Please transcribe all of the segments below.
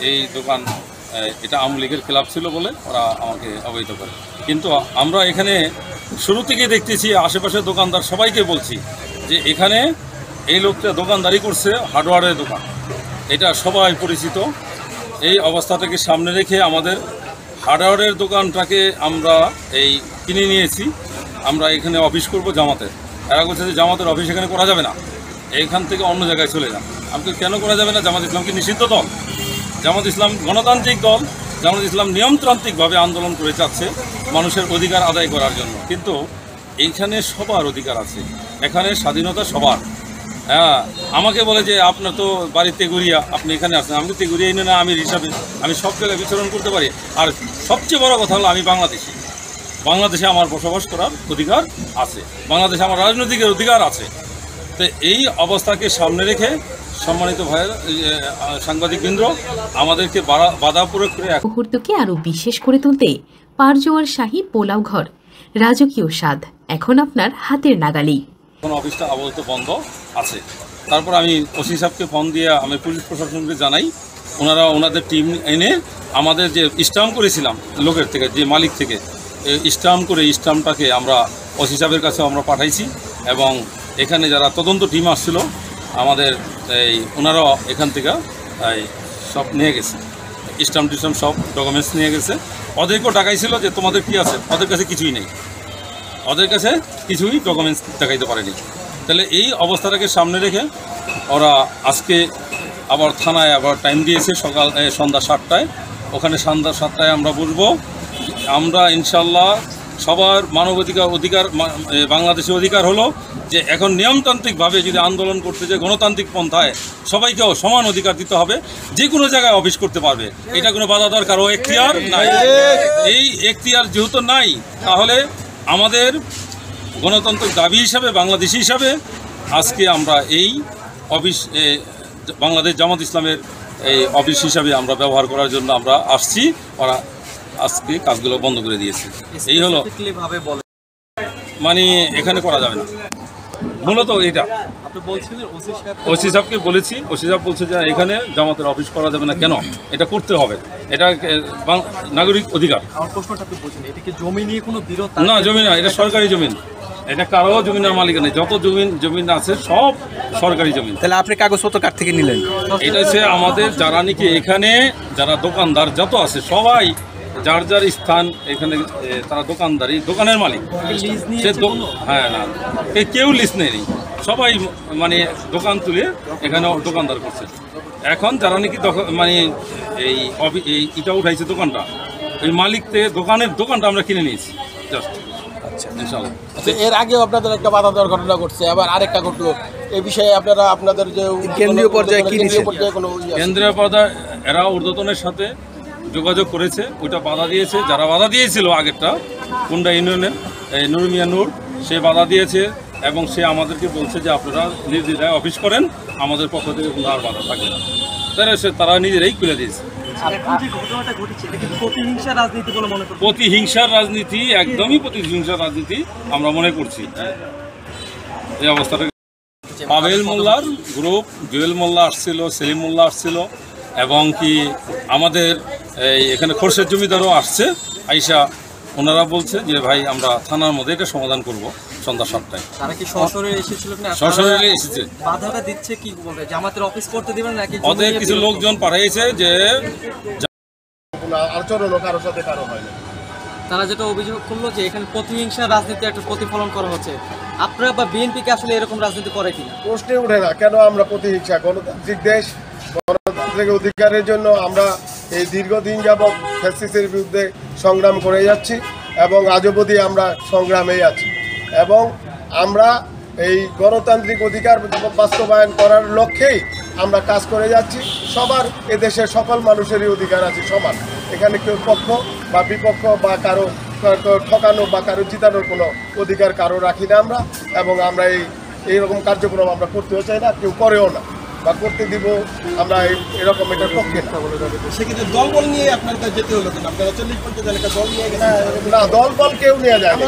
এই দোকান এটা আওয়ামী লীগের ক্লাব ছিল বলে ওরা আমাকে অবহিত করে। কিন্তু আমরা এখানে শুরু থেকে দেখতেছি আশেপাশের দোকানদার সবাইকে বলছি যে এখানে এই লোকটা দোকানদারি করছে হার্ডওয়্যারের দোকান, এটা সবাই পরিচিত। এই অবস্থাটাকে সামনে রেখে আমাদের হার্ডওয়্যারের দোকানটাকে আমরা এই কিনে নিয়েছি। আমরা এখানে অফিস করব জামাতের। এরা বলছে যে জামাতের অফিস এখানে করা যাবে না, এইখান থেকে অন্য জায়গায় চলে যান। আমাকে কেন করা যাবে না? জামাত ইসলাম কি নিষিদ্ধ দল? জামাত ইসলাম গণতান্ত্রিক দল। জামাত ইসলাম নিয়মতান্ত্রিকভাবে আন্দোলন করে যাচ্ছে মানুষের অধিকার আদায় করার জন্য। কিন্তু এইখানে সবার অধিকার আছে, এখানে স্বাধীনতা সবার। হ্যাঁ, আমাকে বলে যে আপনার তো বাড়ি তেগুরিয়া, আপনি এখানে আসেন। আমি তো তেগুরিয়াই না, আমি হিসাবে আমি সব জায়গায় বিচরণ করতে পারি। আর সবচেয়ে বড় কথা হলো আমি বাংলাদেশি। বাংলাদেশে আমার বসবাস করার অধিকার আছে, বাংলাদেশে আমার রাজনৈতিক অধিকার আছে। তো এই অবস্থাকে সামনে রেখে সম্মানিত ভাইয়ের সাংবাদিকবৃন্দ আমাদেরকে বাধা প্রয়োগ করে মুহূর্তকে আরো বিশেষ করে তুলতে পারজোয়ার শাহী পোলাও ঘর, রাজকীয় স্বাদ এখন আপনার হাতের নাগালেই। এখন অফিসটা আপাতত বন্ধ আছে। তারপর আমি ওসি সাহেবকে ফোন দিয়ে আমি পুলিশ প্রশাসনকে জানাই, ওনারা ওনাদের টিম এনে আমাদের যে স্টাম্প করেছিলাম লোকের থেকে, যে মালিক থেকে স্টাম্প করে স্টাম্পটাকে আমরা ওসি সাহেবের কাছে আমরা পাঠাইছি। এবং এখানে যারা তদন্ত টিম আসছিল আমাদের এই ওনারাও এখান থেকে সব নিয়ে গেছে, স্টাম্প টিস্টাম্প সব ডকুমেন্টস নিয়ে গেছে। ওদেরকেও ডাকাইছিল যে তোমাদের কী আছে, ওদের কাছে কিছুই নেই, ওদের কাছে কিছুই ডকুমেন্টস দেখাইতে পারেনি। তাহলে এই অবস্থাটাকে সামনে রেখে ওরা আজকে আবার থানায় আবার টাইম দিয়েছে সন্ধ্যা 7টায়। ওখানে সন্ধ্যা 7টায় আমরা বসবো। আমরা ইনশাল্লাহ সবার অধিকার বাংলাদেশের অধিকার হলো যে এখন নিয়মতান্ত্রিকভাবে যদি আন্দোলন করতে যায় গণতান্ত্রিক পন্থায় সবাইকেও সমান অধিকার দিতে হবে। যে কোনো জায়গায় অফিস করতে পারবে, এটা কোনো বাধা দেওয়ার কারো এখতিয়ার নাই। এই এখতিয়ার যেহেতু নাই, তাহলে আমাদের গণতান্ত্রিক দাবি হিসাবে বাংলাদেশি হিসাবে আজকে আমরা এই অফিস বাংলাদেশ জামাত ইসলামের এই অফিস হিসাবে আমরা ব্যবহার করার জন্য আমরা আসছি। ওরা আজকে কাজগুলো বন্ধ করে দিয়েছে। এই হলো মানে এখানে করা যাবে না। মূলত এটা ওসি সাহেবকে বলেছি, ওসি সাহেব বলছে যে এখানে জামাতের অফিস করা যাবে না। কেন? এটা করতে হবে, এটা নাগরিক অধিকার। না, জমি না, এটা সরকারি জমিন, এটা কারো জমিনের মালিক নেই। যত জমিন আছে সব সরকারি জমিন। তাহলে আপনি কাগজপত্র কার থেকে নিলেন? এটা হচ্ছে আমাদের যারা নাকি এখানে যারা দোকানদার যত আছে সবাই যার যার স্থান এখানে তারা দোকানদারি, দোকানের মালিক। হ্যাঁ, না কেউ লিস্ট নেই, সবাই মানে দোকান তুলে এখানে দোকানদার করছে। এখন যারা নাকি মানে এই এটা উঠাইছে দোকানটা, এই মালিক থেকে দোকানটা আমরা কিনে নিয়েছি জাস্ট। আচ্ছা, ইনশাআল্লাহ। এর আগেও আপনাদের একটা বাধা দেওয়ার ঘটনা ঘটছে, আবার আরেকটা ঘটলো। এই বিষয়ে আপনাদের যে কেন্দ্রীয় পর্যায়ে কি কেন্দ্রীয় পর্যায়ে এরা ঊর্ধ্বতনের সাথে যোগাযোগ করেছে, ওইটা বাধা দিয়েছে। যারা বাধা দিয়েছিল আগেরটা কুন্ডা ইউনিয়নের নুর মিয়া নূর, সে বাধা দিয়েছে এবং সে আমাদেরকে বলছে যে আপনারা নির্দ্বিধায় অফিস করেন, আমাদের পক্ষ থেকে কোনো আর বাধা থাকবে না। তারা নিজেরাই খুলে দিয়েছে। প্রতিহিংসার রাজনীতি, একদমই প্রতিহিংসার রাজনীতি আমরা মনে করছি। এই অবস্থাটা পাভেল মোল্লার গ্রুপ, জুয়েল মোল্লা আসছিল, সেলিম মোল্লা আসছিল এবং কি আমাদের এখানে খোরশেদ জমিদারও আসছে। আইসা ওনারা বলছে যে ভাই আমরা থানার মধ্যে এটা সমাধান করব সন্ধ্যা 7টায়। তারা কি সরাসরি এসেছিল না? সরাসরি এসেছে। বাধাটা দিচ্ছে কি বলবে? জামাতের অফিস করতে দিবেন নাকি? ওদের কিছু লোকজন পাঠিয়েছে যে তারা যেটা অভিযোগ করলো যে এখানে প্রতিহিংসা রাজনীতি একটা প্রতিফলন করা হচ্ছে। আপনারা বা বিএনপিকে আসলে এরকম রাজনীতি করে কিনা? প্রশ্নে ওঠে না। কেন আমরা প্রতিহিংসা? গণতান্ত্রিক দেশ, গণতান্ত্রিক অধিকারের জন্য আমরা এই দীর্ঘদিন যাবৎ ফ্যাসিস্টের বিরুদ্ধে সংগ্রাম করে যাচ্ছি এবং আজ অবধি আমরা সংগ্রামেই আছি। এবং আমরা এই গণতান্ত্রিক অধিকার বাস্তবায়ন করার লক্ষ্যেই আমরা কাজ করে যাচ্ছি। সবার এদেশের সকল মানুষেরই অধিকার আছে সমান। এখানে কেউ পক্ষ বা বিপক্ষ বা কারো ঠকানো বা কারো জিতানোর কোনো অধিকার কারো রাখি না আমরা। এবং আমরা এইরকম কার্যক্রম আমরা করতেও চাই না, কেউ করেও না বা করতে দিব আমরা এরকম এটার পক্ষে না। সেক্ষেত্রে দলবল নিয়ে আপনাদের যেতে হলো কেন? আপনারা 40-50 জন একটা দল নিয়ে গেছেন না? দলবল কেউ নিয়ে যায় না।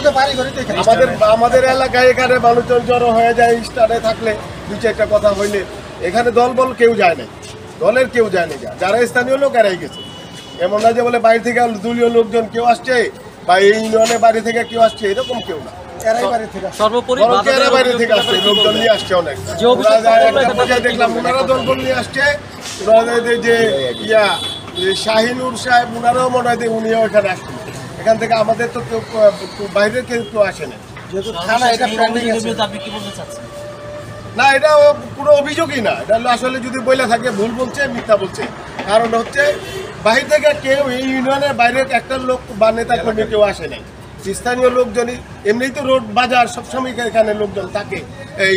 আমাদের এলাকায় এখানে মানুষজন জড়ো হয়ে যায়, স্টারে থাকলে 2-4টা কথা হইলে এখানে দলবল কেউ যায় না। দলের কেউ যায়নি, যারা স্থানীয় লোক এরাই গেছে। এমন না যে বলে বাইরে থেকে দলীয় লোকজন কেউ আসছে বা এই ইউনিয়নের বাইরে থেকে কেউ আসছে, এরকম কেউ না। এরাই বাইরে থেকে আসছে, সর্বোপরি বরং এরা বাজারের বাইরে থেকে অভিযোগটা আসছে, কি লোকজন বলবেন? নিয়ে আসছে অনেক। যে অভিযোগ ওরা যায় একটা এটা পর্যায়ে দেখলাম ওনারা দলবল নিয়ে আসছে, ওনারা যে শাহিনুর সাহেব ওনারাও মনে হয় যে উনিও এখানে আসছেন। এখান থেকে আমাদের তো কেউ বাইরের কেউ আসে না, যেহেতু থানা এটা pending আছে। আপনি কি বলতে চাচ্ছেন? না, এটা পুরো অভিযোগই না, এটা হলো আসলে যদি বলে থাকে ভুল বলছে, মিথ্যা বলছে। কারণ হচ্ছে বাইরে থেকে কেউ এই ইউনিয়নের বাইরে একটা লোক বা নেতা কর্মী কেউ আসে নাই। স্থানীয় লোকজনই, এমনিই তো রোড বাজার সবসময় এখানে লোকজন থাকে, এই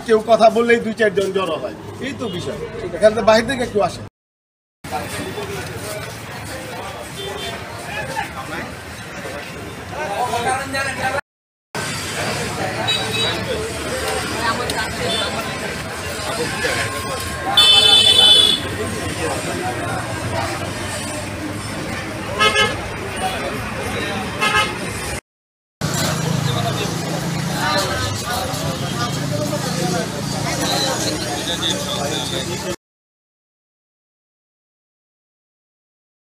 কেউ কথা বললেই 2-4 জন জড়ো হয়, এই তো বিষয়। এখান থেকে বাইরে থেকে কেউ আসে